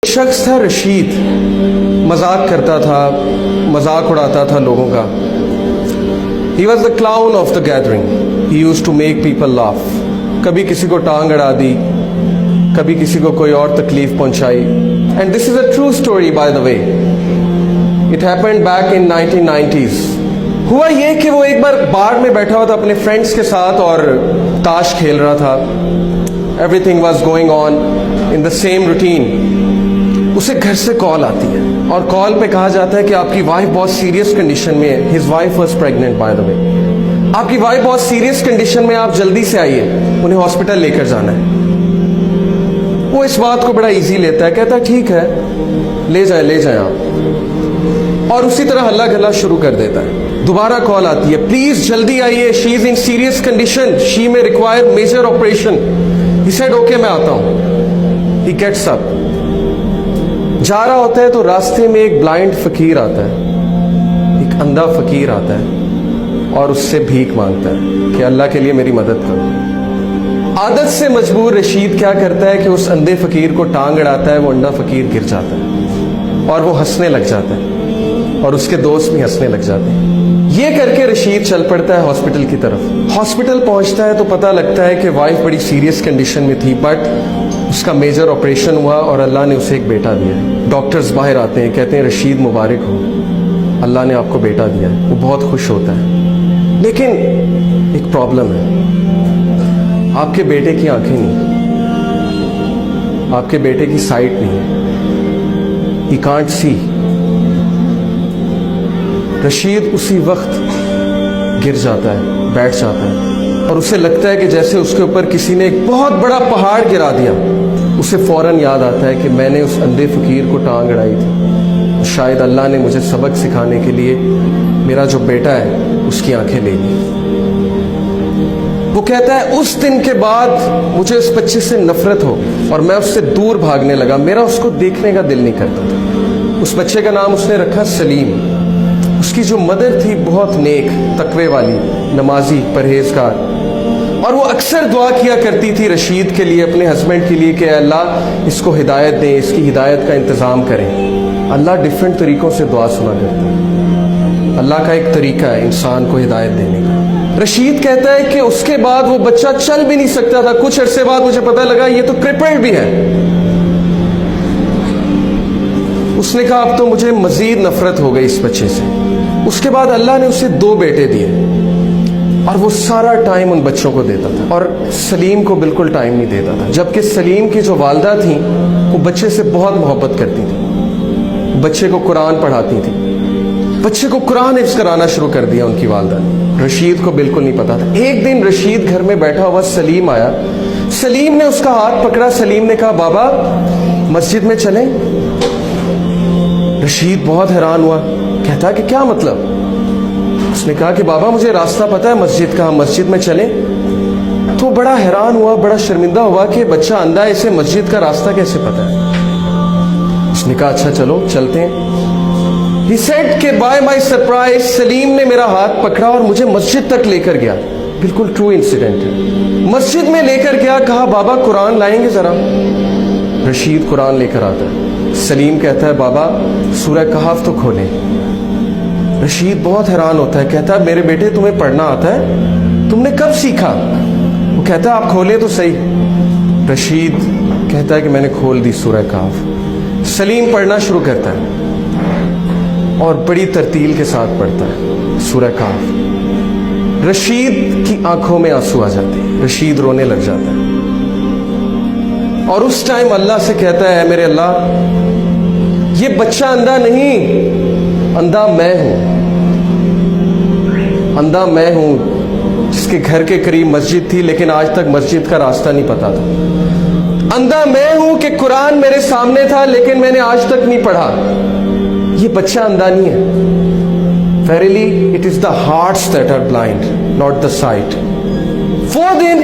शख्स था रशीद, मजाक करता था, मजाक उड़ाता था लोगों का. He was the clown of the gathering. He used to make people laugh. कभी किसी को टांग अड़ा दी, कभी किसी को कोई और तकलीफ पहुंचाई. And this is a true story by the way. It happened back in 1990s. हुआ ये कि वो एक बार बार में बैठा हुआ था अपने फ्रेंड्स के साथ और ताश खेल रहा था. Everything was going on in the same routine. उसे घर से कॉल आती है और कॉल पे कहा जाता है कि आपकी वाइफ बहुत सीरियस कंडीशन में है. His wife was pregnant by the way. आपकी वाइफ बहुत सीरियस कंडीशन में, आप जल्दी से आइए, उन्हें हॉस्पिटल लेकर जाना है. वो इस बात को बड़ा इजी लेता है, कहता है ठीक है, ले जाए आप, और उसी तरह हल्ला गल्ला शुरू कर देता है. दोबारा कॉल आती है, प्लीज जल्दी आइए, she is in serious condition, she may require major operation. He said okay, मैं आता हूं. ही गेट्स अप, जा रहा होता है तो रास्ते में एक ब्लाइंड फकीर आता है, एक अंधा फकीर आता है और उससे भीख मांगता है कि अल्लाह के लिए मेरी मदद करो. आदत से मजबूर रशीद क्या करता है कि उस अंधे फकीर को टांग अड़ाता है. वो अंधा फकीर गिर जाता है और वो हंसने लग जाता है और उसके दोस्त भी हंसने लग जाते हैं. ये करके रशीद चल पड़ता है हॉस्पिटल की तरफ. हॉस्पिटल पहुंचता है तो पता लगता है कि वाइफ बड़ी सीरियस कंडीशन में थी, बट उसका मेजर ऑपरेशन हुआ और अल्लाह ने उसे एक बेटा दिया. डॉक्टर्स बाहर आते हैं, कहते हैं रशीद मुबारक हो, अल्लाह ने आपको बेटा दिया. वो बहुत खुश होता है, लेकिन एक प्रॉब्लम है, आपके बेटे की आंखें नहीं, आपके बेटे की साइट नहीं है. He can't see. रशीद उसी वक्त गिर जाता है, बैठ जाता है और उसे लगता है कि जैसे उसके ऊपर किसी ने एक बहुत बड़ा पहाड़ गिरा दिया. उसे फौरन याद आता है कि मैंने उस अंधे फकीर को टांग अड़ाई थी, शायद अल्लाह ने मुझे सबक सिखाने के लिए मेरा जो बेटा है उसकी आंखें ले ली. वो कहता है उस दिन के बाद मुझे उस बच्चे से नफरत हो और मैं उससे दूर भागने लगा. मेरा उसको देखने का दिल नहीं करता था. उस बच्चे का नाम उसने रखा सलीम. उसकी जो मदर थी बहुत नेक, तकवे वाली, नमाजी, परहेजगार, और वो अक्सर दुआ किया करती थी रशीद के लिए, अपने हस्बैंड के लिए कि अल्लाह इसको हिदायत दें, इसकी हिदायत का इंतज़ाम करें. अल्लाह डिफरेंट तरीक़ों से दुआ सुना करता है. अल्लाह का एक तरीका है इंसान को हिदायत देने का. रशीद कहता है कि उसके बाद वो बच्चा चल भी नहीं सकता था. कुछ अरसे बाद मुझे पता लगा ये तो क्रिपल्ड भी है. उसने कहा अब तो मुझे मजीद नफरत हो गई इस बच्चे से. उसके बाद अल्लाह ने उसे 2 बेटे दिए और वो सारा टाइम उन बच्चों को देता था और सलीम को बिल्कुल टाइम नहीं देता था. जबकि सलीम की जो वालदा थी वो बच्चे से बहुत मोहब्बत करती थी, बच्चे को कुरान पढ़ाती थी, बच्चे को कुरान हिफ्ज़ कराना शुरू कर दिया उनकी वालदा ने. रशीद को बिल्कुल नहीं पता था. एक दिन रशीद घर में बैठा हुआ, सलीम आया. सलीम ने उसका हाथ पकड़ा. सलीम ने कहा बाबा मस्जिद में चलें. रशीद बहुत हैरान हुआ, कहता कि क्या मतलब. उसने कहा कि बाबा मुझे रास्ता पता है मस्जिद का, हम मस्जिद में चलें. तो बड़ा हैरान हुआ, बड़ा शर्मिंदा हुआ कि बच्चा अंधा है, इसे मस्जिद का रास्ता कैसे पता है. उसने कहा अच्छा चलो चलते हैं. He said कि बाय माय सरप्राइज सलीम ने मेरा हाथ पकड़ा और मुझे मस्जिद तक लेकर गया. बिल्कुल ट्रू इंसिडेंट है. मस्जिद में लेकर गया, कहा बाबा कुरान लाएंगे जरा. रशीद कुरान लेकर आता है. सलीम कहता है बाबा सूरह कहफ तो खोलें. रशीद बहुत हैरान होता है, कहता है मेरे बेटे तुम्हें पढ़ना आता है, तुमने कब सीखा. वो कहता है आप खोले तो सही. रशीद कहता है कि मैंने खोल दी सूरह कहफ. सलीम पढ़ना शुरू करता है और बड़ी तरतील के साथ पढ़ता है सूरह कहफ. रशीद की आंखों में आंसू आ जाते हैं. रशीद रोने लग जाता है और उस टाइम अल्लाह से कहता है मेरे अल्लाह ये बच्चा अंधा नहीं, अंधा मैं हूं. अंधा मैं हूं जिसके घर के करीब मस्जिद थी लेकिन आज तक मस्जिद का रास्ता नहीं पता था. अंधा मैं हूं कि कुरान मेरे सामने था लेकिन मैंने आज तक नहीं पढ़ा. ये बच्चा अंधा नहीं है. Verily it is the hearts that are blind, not the sight. 4 दिन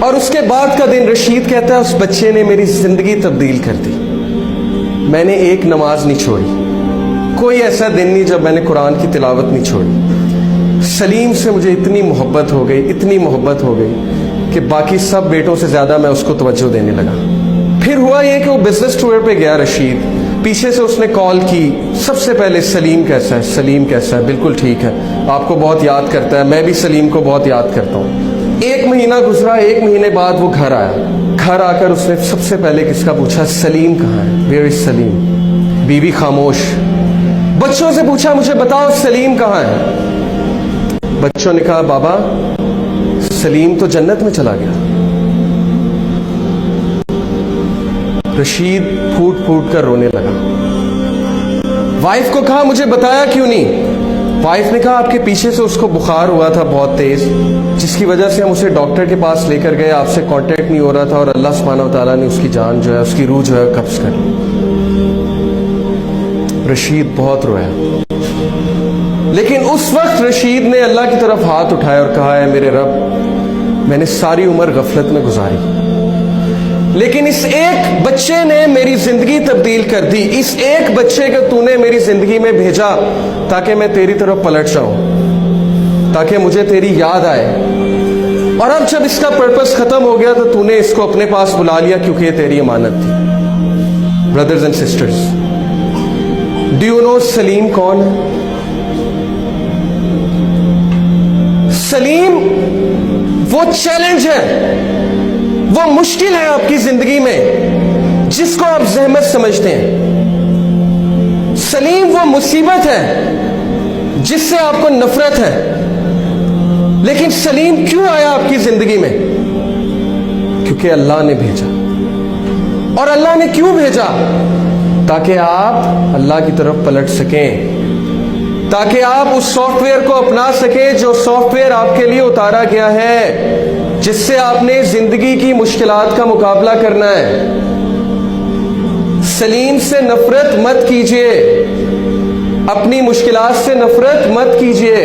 और उसके बाद का दिन रशीद कहता है उस बच्चे ने मेरी जिंदगी तब्दील कर दी. मैंने एक नमाज नहीं छोड़ी, कोई ऐसा दिन नहीं जब मैंने कुरान की तिलावत नहीं छोड़ी. सलीम से मुझे इतनी मोहब्बत हो गई, इतनी मोहब्बत हो गई कि बाकी सब बेटों से ज्यादा मैं उसको तवज्जो देने लगा. پھر ہوا یہ کہ وہ بزنس ٹور پہ گیا رشید, پیچھے سے اس نے کال کی, سب سے پہلے سلیم کیسا ہے, سلیم کیسا ہے, بالکل ٹھیک ہے, آپ کو بہت یاد کرتا ہے, میں بھی سلیم کو بہت یاد کرتا ہوں. 1 مہینہ گزرا, 1 مہینے بعد وہ گھر آیا. گھر آ کر اس نے سب سے پہلے کس کا پوچھا, سلیم کہاں ہے, ویئر از سلیم. بیوی خاموش. بچوں سے پوچھا, مجھے بتاؤ سلیم کہاں ہے. بچوں نے کہا, بابا سلیم تو جنت میں چلا گیا. رشید پھوٹ پھوٹ کر رونے لگا. وائف کو کہا, مجھے بتایا کیوں نہیں. وائف نے کہا, آپ کے پیچھے سے اس کو بخار ہوا تھا بہت تیز, جس کی وجہ سے ہم اسے ڈاکٹر کے پاس لے کر گئے, آپ سے کانٹیکٹ نہیں ہو رہا تھا, اور اللہ سبحانہ و تعالیٰ نے اس کی جان جو ہے, اس کی روح جو ہے قبض کر لی. رشید بہت رویا, لیکن اس وقت رشید نے اللہ کی طرف ہاتھ اٹھایا اور کہا, ہے میرے رب, میں نے ساری عمر غفلت میں گزاری, لیکن اس ایک بچے نے میری زندگی تبدیل کر دی. اس ایک بچے کو تو نے میری زندگی میں بھیجا تاکہ میں تیری طرف پلٹ جاؤں, تاکہ مجھے تیری یاد آئے. اور اب جب اس کا پرپس ختم ہو گیا تو تو نے اس کو اپنے پاس بلا لیا, کیونکہ یہ تیری امانت تھی. Brothers and sisters, do you know Saleem کون ہے؟ سلیم وہ چیلنج ہے, وہ مشکل ہے آپ کی زندگی میں جس کو آپ زحمت سمجھتے ہیں. سلیم وہ مصیبت ہے جس سے آپ کو نفرت ہے. لیکن سلیم کیوں آیا آپ کی زندگی میں؟ کیونکہ اللہ نے بھیجا. اور اللہ نے کیوں بھیجا؟ تاکہ آپ اللہ کی طرف پلٹ سکیں, تاکہ آپ اس سافٹ ویئر کو اپنا سکیں جو سافٹ ویئر آپ کے لیے اتارا گیا ہے, جس سے آپ نے زندگی کی مشکلات کا مقابلہ کرنا ہے. سلیم سے نفرت مت کیجیے, اپنی مشکلات سے نفرت مت کیجیے.